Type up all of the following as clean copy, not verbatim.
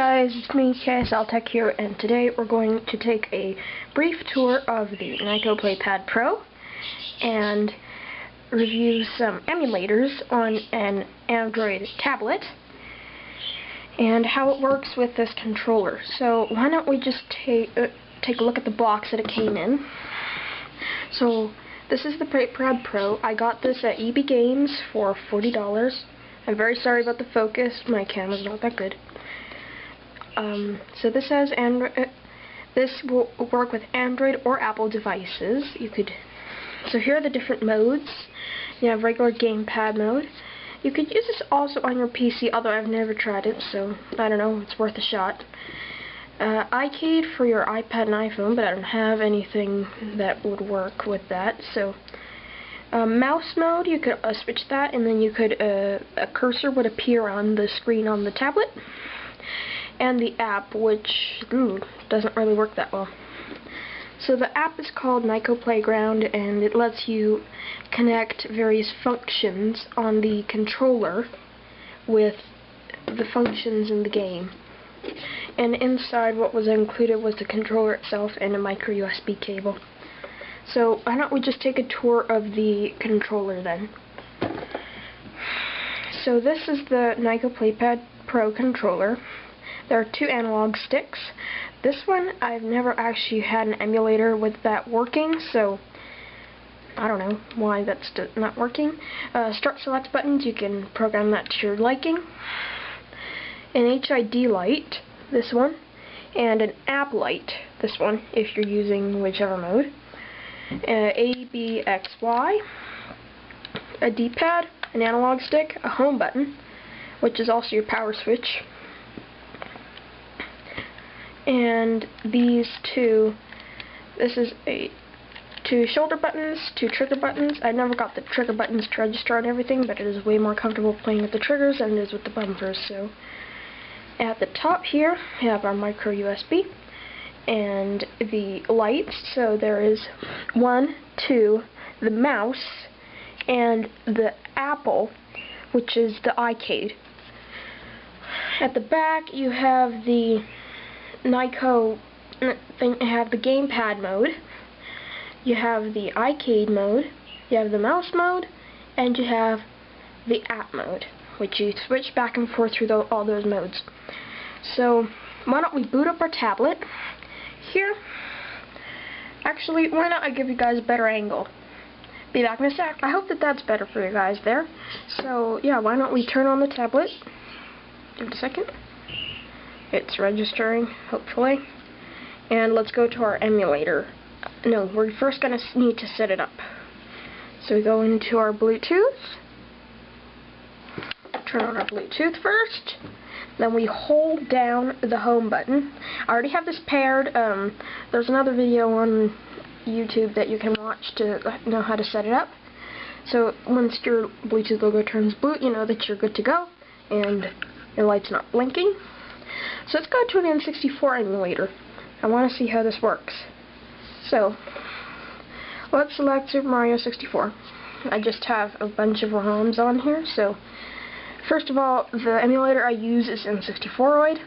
guys, it's me, KSL here, and today we're going to take a brief tour of the Nyko PlayPad Pro and review some emulators on an Android tablet and how it works with this controller. So why don't we just take a look at the box that it came in. So this is the PlayPad Pro. I got this at EB Games for $40. I'm very sorry about the focus. My camera's not that good. So this has this will work with Android or Apple devices. So here are the different modes. You have regular gamepad mode. You could use this also on your PC, although I've never tried it, so I don't know, it's worth a shot. iCade for your iPad and iPhone, but I don't have anything that would work with that. So mouse mode, you could switch that, and then you could a cursor would appear on the screen on the tablet. And the app, which doesn't really work that well. So the app is called Nyko Playground, and it lets you connect various functions on the controller with the functions in the game. And inside, what was included was the controller itself and a micro USB cable. So why don't we just take a tour of the controller then. So this is the Nyko PlayPad Pro controller. There are two analog sticks. This one, I've never actually had an emulator with that working, so I don't know why that's not working. Start select buttons, you can program that to your liking. An HID light, this one, and an app light, this one, if you're using whichever mode. A, B, X, Y, a D-pad, an analog stick, a home button, which is also your power switch. And these two, this is two shoulder buttons, two trigger buttons. I never got the trigger buttons to register on everything, but it is way more comfortable playing with the triggers than it is with the bumpers. So at the top here, we have our micro USB and the lights. So there is 1, 2, the mouse, and the Apple, which is the iCade. At the back, you have the Nyko thing. Have the gamepad mode, you have the iCade mode, you have the mouse mode, and you have the app mode, which you switch back and forth through all those modes. So why don't we boot up our tablet here? Actually, why not I give you guys a better angle? Be back in a sec. I hope that that's better for you guys there. So yeah, why don't we turn on the tablet? Give it a second. It's registering, hopefully. And let's go to our emulator. No, we're first going to need to set it up. So we go into our Bluetooth. Turn on our Bluetooth first. Then we hold down the home button. I already have this paired. There's another video on YouTube that you can watch to know how to set it up. So once your Bluetooth logo turns blue, you know that you're good to go. And your light's not blinking. So let's go to an N64 emulator. I want to see how this works. So let's select Super Mario 64. I just have a bunch of ROMs on here. So first of all, the emulator I use is N64oid.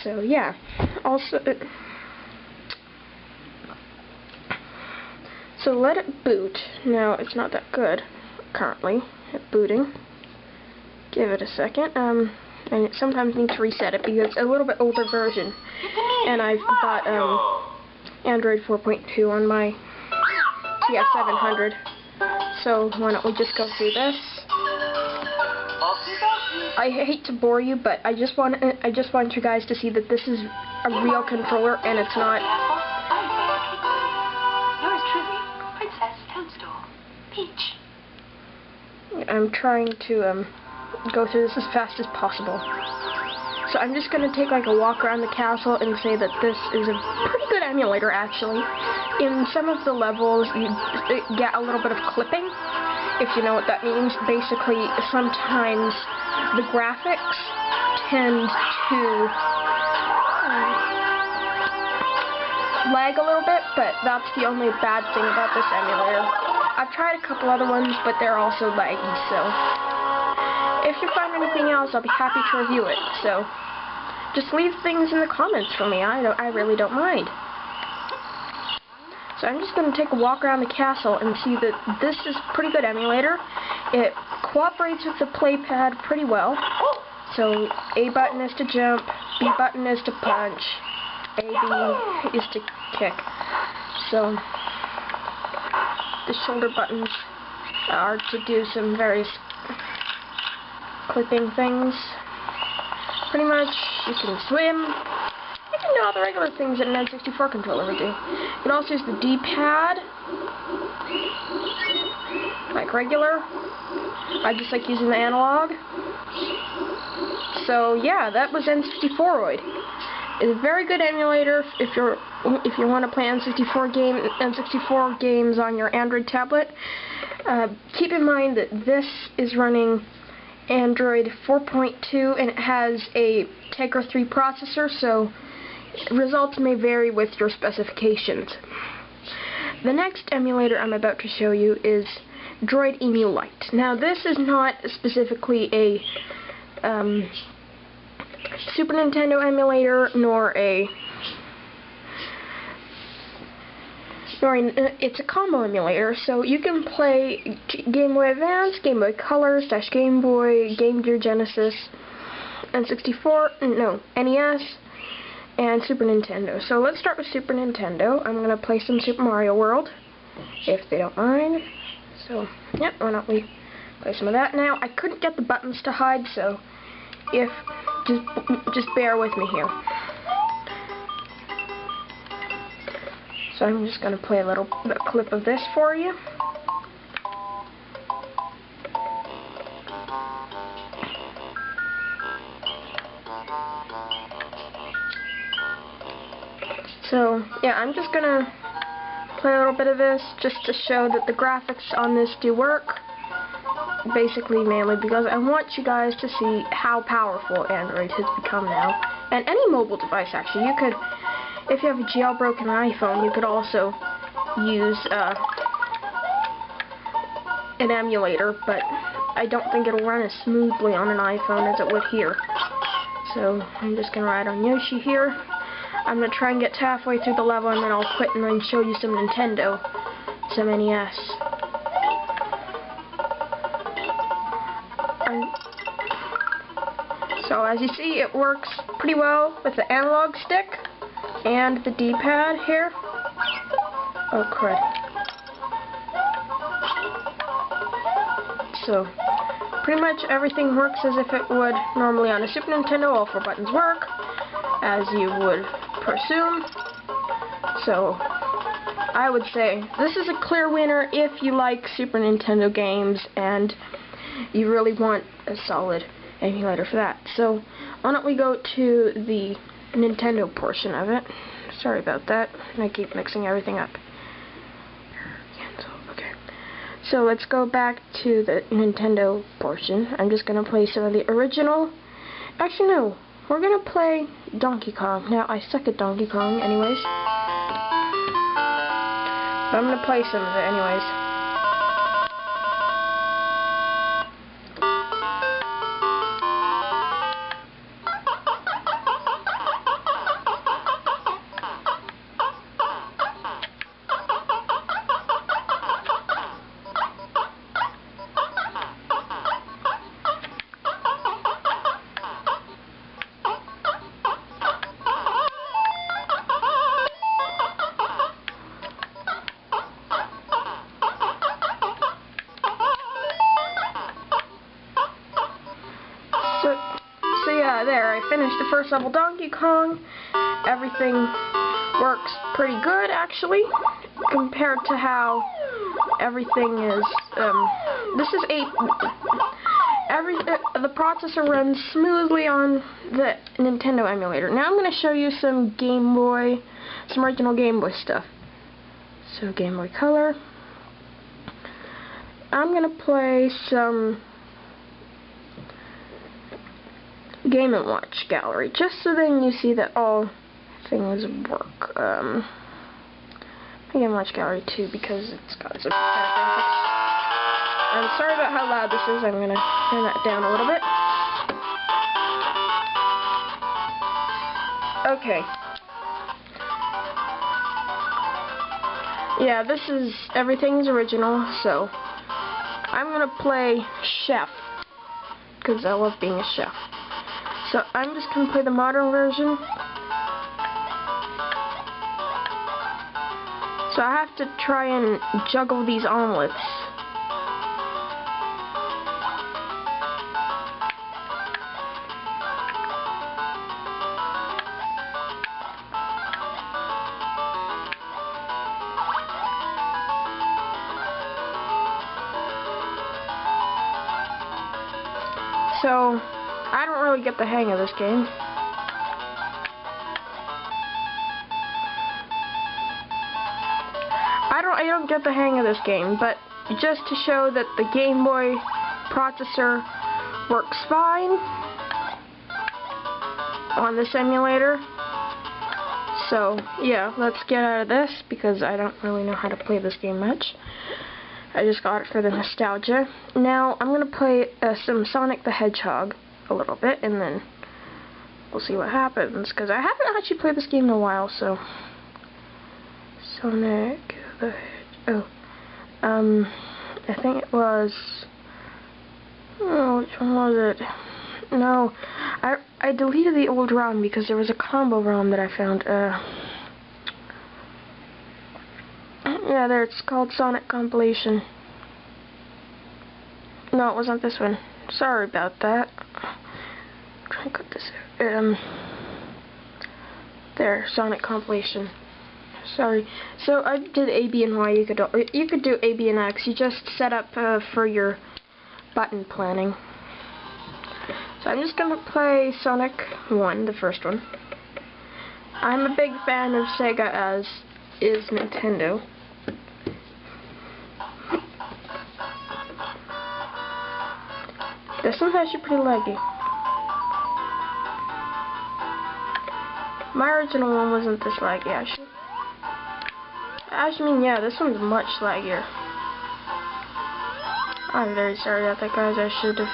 So yeah. Also, so let it boot. Now it's not that good currently at booting. Give it a second. And it sometimes needs to reset it because it's a little bit older version. And I've got Android 4.2 on my TS700. So why don't we just go through this? I hate to bore you, but I just want you guys to see that this is a real controller and it's not. Yours truly, Princess Toadstool, Peach. I'm trying to go through this as fast as possible. So I'm just going to take like a walk around the castle and say that this is a pretty good emulator actually. In some of the levels you get a little bit of clipping, if you know what that means. Basically, sometimes the graphics tend to lag a little bit, but that's the only bad thing about this emulator. I've tried a couple other ones, but they're also laggy, so if you find anything else, I'll be happy to review it. So just leave things in the comments for me. I really don't mind. So I'm just going to take a walk around the castle and see that this is a pretty good emulator. It cooperates with the PlayPad pretty well. So A button is to jump, B button is to punch, A, B is to kick. So the shoulder buttons are to do some various clipping things. Pretty much, you can swim. You can do all the regular things that an N64 controller would do. You can also use the D-pad, like regular. I just like using the analog. So yeah, that was N64oid. It's a very good emulator if you want to play N64 games on your Android tablet. Keep in mind that this is running Android 4.2 and it has a Tegra 3 processor, so results may vary with your specifications. The next emulator I'm about to show you is Droid Emulite. Now this is not specifically a Super Nintendo emulator, it's a combo emulator, so you can play Game Boy Advance, Game Boy Color, / Game Boy, Game Gear Genesis, N64, NES, and Super Nintendo. So let's start with Super Nintendo. I'm going to play some Super Mario World, if they don't mind. So, yeah, why don't we play some of that now. I couldn't get the buttons to hide, so just bear with me here. So I'm just going to play a clip of this for you. So, yeah, I'm just going to play a little bit of this just to show that the graphics on this do work. Basically, mainly because I want you guys to see how powerful Android has become now. And any mobile device, actually. You could, if you have a jailbroken iPhone, you could also use an emulator, but I don't think it'll run as smoothly on an iPhone as it would here. So, I'm just going to ride on Yoshi here. I'm going to try and get to halfway through the level, and then I'll quit and then show you some Nintendo, some NES. So as you see, it works pretty well with the analog stick and the D-pad here. Oh crud. So pretty much everything works as if it would normally on a Super Nintendo. All 4 buttons work, as you would presume. So I would say this is a clear winner if you like Super Nintendo games and you really want a solid emulator for that. So why don't we go to the Nintendo portion of it. Sorry about that. I keep mixing everything up. Okay. So let's go back to the Nintendo portion. I'm just going to play some of the original. Actually, no. We're going to play Donkey Kong. Now, I suck at Donkey Kong anyways. But I'm going to play some of it anyways. So yeah, there, I finished the first level Donkey Kong. Everything works pretty good, actually, compared to how everything is, the processor runs smoothly on the Nintendo emulator. Now I'm going to show you some original Game Boy stuff. So Game Boy Color. I'm going to play some Game & Watch gallery, just so then you see that all things work. Game & Watch gallery too, because it's got some better graphics. I'm sorry about how loud this is. I'm gonna turn that down a little bit. Okay. Yeah, everything's original, so I'm gonna play Chef, because I love being a chef. So I'm just gonna play the modern version. So I have to try and juggle these omelets. So, I don't really get the hang of this game. I don't get the hang of this game, but just to show that the Game Boy processor works fine on this emulator. So, yeah, let's get out of this because I don't really know how to play this game much. I just got it for the nostalgia. Now, I'm going to play some Sonic the Hedgehog a little bit, and then we'll see what happens, because I haven't actually played this game in a while, so... Sonic the Hedgehog... I think it was... Oh, which one was it? No, I deleted the old ROM because there was a combo ROM that I found. Yeah, there, it's called Sonic Compilation. No, it wasn't this one. Sorry about that. Try and cut this out. There, Sonic Compilation. Sorry. So I did A, B, and Y. You could do A, B, and X. You just set up for your button planning. So I'm just gonna play Sonic 1, the first one. I'm a big fan of Sega, as is Nintendo. This one's actually pretty laggy. My original one wasn't this laggy, actually. Yeah, this one's much laggier. I'm very sorry about that, guys. I should have...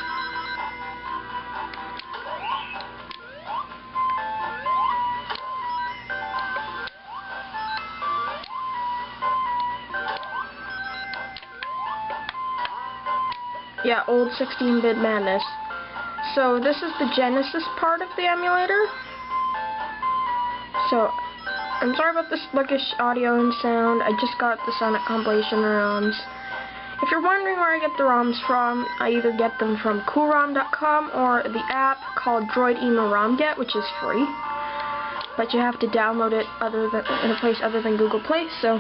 Yeah, old 16-bit madness. So this is the Genesis part of the emulator. So I'm sorry about the sluggish audio and sound. I just got the Sonic Compilation ROMs. If you're wondering where I get the ROMs from, I either get them from coolrom.com or the app called Droid Emo ROMget, which is free. But you have to download it in a place other than Google Play. So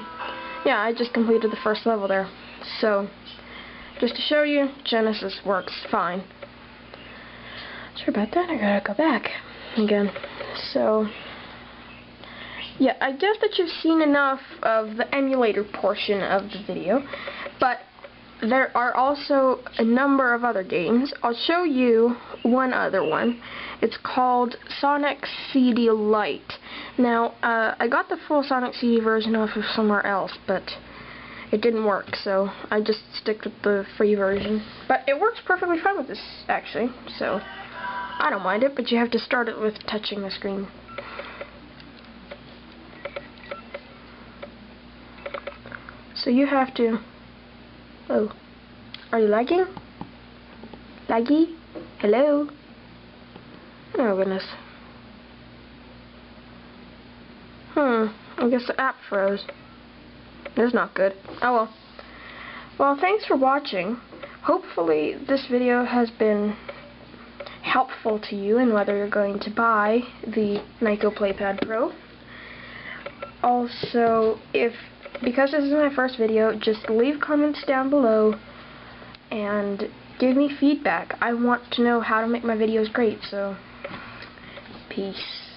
yeah, I just completed the first level there. So just to show you, Genesis works fine. Sorry about that, I gotta go back again. So, yeah, I guess that you've seen enough of the emulator portion of the video, but there are also a number of other games. I'll show you one other one. It's called Sonic CD Lite. Now, I got the full Sonic CD version off of somewhere else, but it didn't work, so I just stick with the free version. But it works perfectly fine with this, actually, so I don't mind it, but you have to start it with touching the screen. So you have to... Oh. Are you lagging? Laggy? Hello? Oh, goodness. I guess the app froze. That's not good. Oh well. Well, thanks for watching. Hopefully this video has been helpful to you in whether you're going to buy the Nyko PlayPad Pro. Also, because this is my first video, just leave comments down below and give me feedback. I want to know how to make my videos great, so peace.